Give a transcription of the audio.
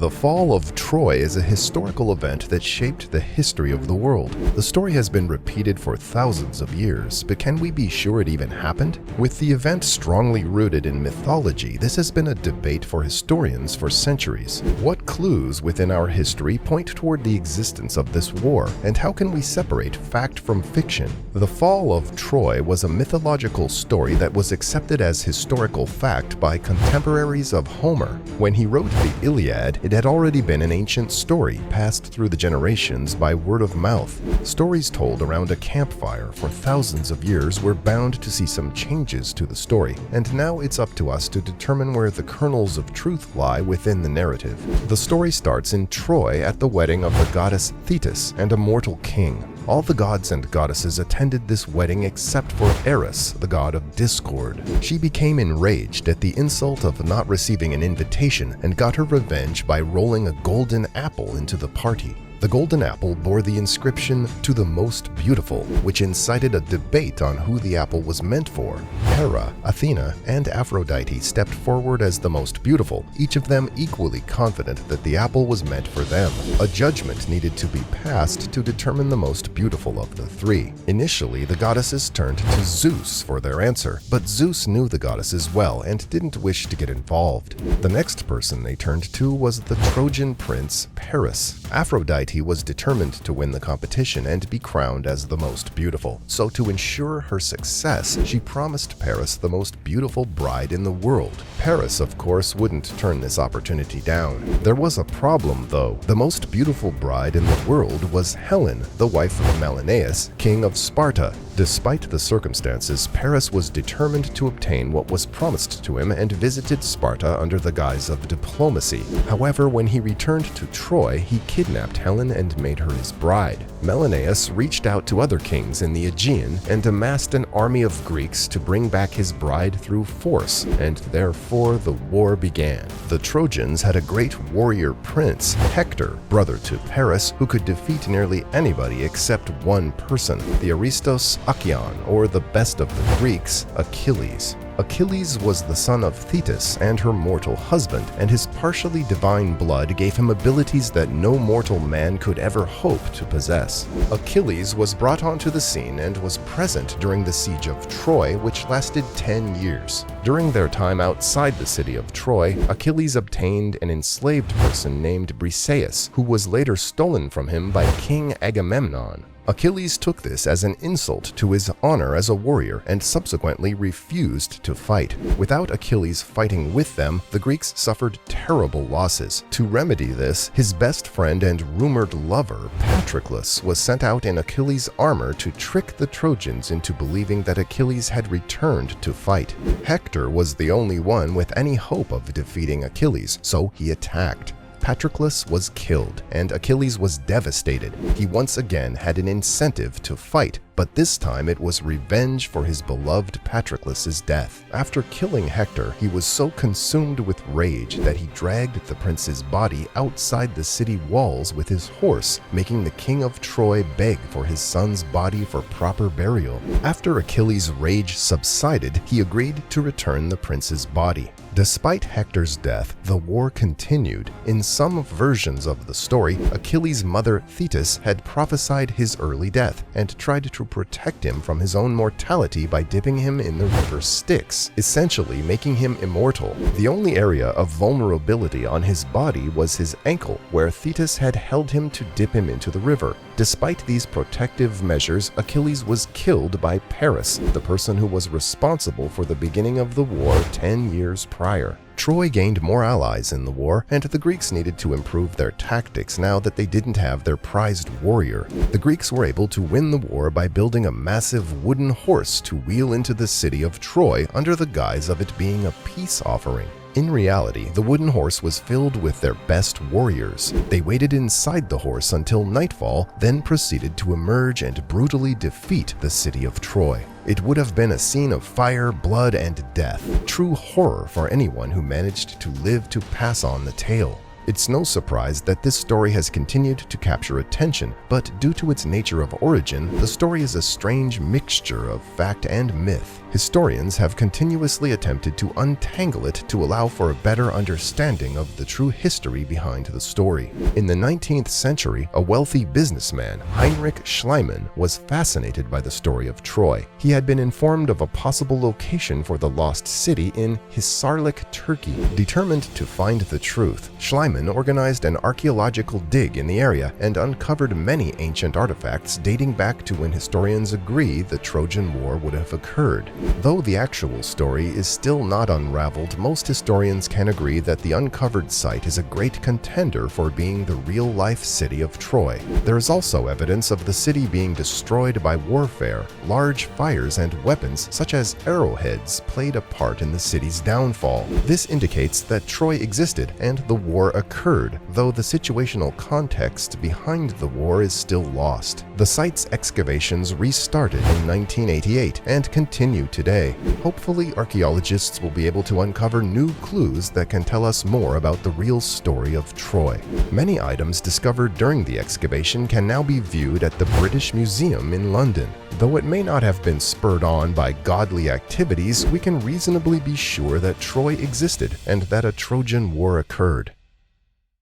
The fall of Troy is a historical event that shaped the history of the world. The story has been repeated for thousands of years, but can we be sure it even happened? With the event strongly rooted in mythology, this has been a debate for historians for centuries. What clues within our history point toward the existence of this war, and how can we separate fact from fiction? The fall of Troy was a mythological story that was accepted as historical fact by contemporaries of Homer. When he wrote the Iliad, it had already been an ancient story passed through the generations by word of mouth. Stories told around a campfire for thousands of years were bound to see some changes to the story, and now it's up to us to determine where the kernels of truth lie within the narrative. The story starts in Troy at the wedding of the goddess Thetis and a mortal king. All the gods and goddesses attended this wedding except for Eris, the god of discord. She became enraged at the insult of not receiving an invitation and got her revenge by rolling a golden apple into the party. The golden apple bore the inscription, "To the most beautiful," which incited a debate on who the apple was meant for. Hera, Athena, and Aphrodite stepped forward as the most beautiful, each of them equally confident that the apple was meant for them. A judgment needed to be passed to determine the most beautiful of the three. Initially, the goddesses turned to Zeus for their answer, but Zeus knew the goddesses well and didn't wish to get involved. The next person they turned to was the Trojan prince Paris. Aphrodite was determined to win the competition and be crowned as the most beautiful. So to ensure her success, she promised Paris the most beautiful bride in the world. Paris, of course, wouldn't turn this opportunity down. There was a problem, though. The most beautiful bride in the world was Helen, the wife of Menelaus, king of Sparta. Despite the circumstances, Paris was determined to obtain what was promised to him and visited Sparta under the guise of diplomacy. However, when he returned to Troy, he kidnapped Helen and made her his bride. Menelaus reached out to other kings in the Aegean and amassed an army of Greeks to bring back his bride through force, and therefore the war began. The Trojans had a great warrior prince, Hector, brother to Paris, who could defeat nearly anybody except one person, the Aristos Achaeon, or the best of the Greeks, Achilles. Achilles was the son of Thetis and her mortal husband, and his partially divine blood gave him abilities that no mortal man could ever hope to possess. Achilles was brought onto the scene and was present during the siege of Troy, which lasted 10 years. During their time outside the city of Troy, Achilles obtained an enslaved person named Briseis, who was later stolen from him by King Agamemnon. Achilles took this as an insult to his honor as a warrior and subsequently refused to fight. Without Achilles fighting with them, the Greeks suffered terrible losses. To remedy this, his best friend and rumored lover, Patroclus, was sent out in Achilles' armor to trick the Trojans into believing that Achilles had returned to fight. Hector was the only one with any hope of defeating Achilles, so he attacked. Patroclus was killed, and Achilles was devastated. He once again had an incentive to fight, but this time it was revenge for his beloved Patroclus's death. After killing Hector, he was so consumed with rage that he dragged the prince's body outside the city walls with his horse, making the king of Troy beg for his son's body for proper burial. After Achilles' rage subsided, he agreed to return the prince's body. Despite Hector's death, the war continued. In some versions of the story, Achilles' mother Thetis had prophesied his early death and tried to protect him from his own mortality by dipping him in the river Styx, essentially making him immortal. The only area of vulnerability on his body was his ankle, where Thetis had held him to dip him into the river. Despite these protective measures, Achilles was killed by Paris, the person who was responsible for the beginning of the war 10 years prior. Troy gained more allies in the war, and the Greeks needed to improve their tactics now that they didn't have their prized warrior. The Greeks were able to win the war by building a massive wooden horse to wheel into the city of Troy under the guise of it being a peace offering. In reality, the wooden horse was filled with their best warriors. They waited inside the horse until nightfall, then proceeded to emerge and brutally defeat the city of Troy. It would have been a scene of fire, blood, and death, true horror for anyone who managed to live to pass on the tale. It's no surprise that this story has continued to capture attention, but due to its nature of origin, the story is a strange mixture of fact and myth. Historians have continuously attempted to untangle it to allow for a better understanding of the true history behind the story. In the 19th century, a wealthy businessman, Heinrich Schliemann, was fascinated by the story of Troy. He had been informed of a possible location for the lost city in Hisarlik, Turkey. Determined to find the truth, Schliemann organized an archaeological dig in the area and uncovered many ancient artifacts dating back to when historians agree the Trojan War would have occurred. Though the actual story is still not unraveled, most historians can agree that the uncovered site is a great contender for being the real-life city of Troy. There is also evidence of the city being destroyed by warfare. Large fires and weapons, such as arrowheads, played a part in the city's downfall. This indicates that Troy existed and the war occurred, though the situational context behind the war is still lost. The site's excavations restarted in 1988 and continue today. Hopefully, archaeologists will be able to uncover new clues that can tell us more about the real story of Troy. Many items discovered during the excavation can now be viewed at the British Museum in London. Though it may not have been spurred on by godly activities, we can reasonably be sure that Troy existed and that a Trojan War occurred.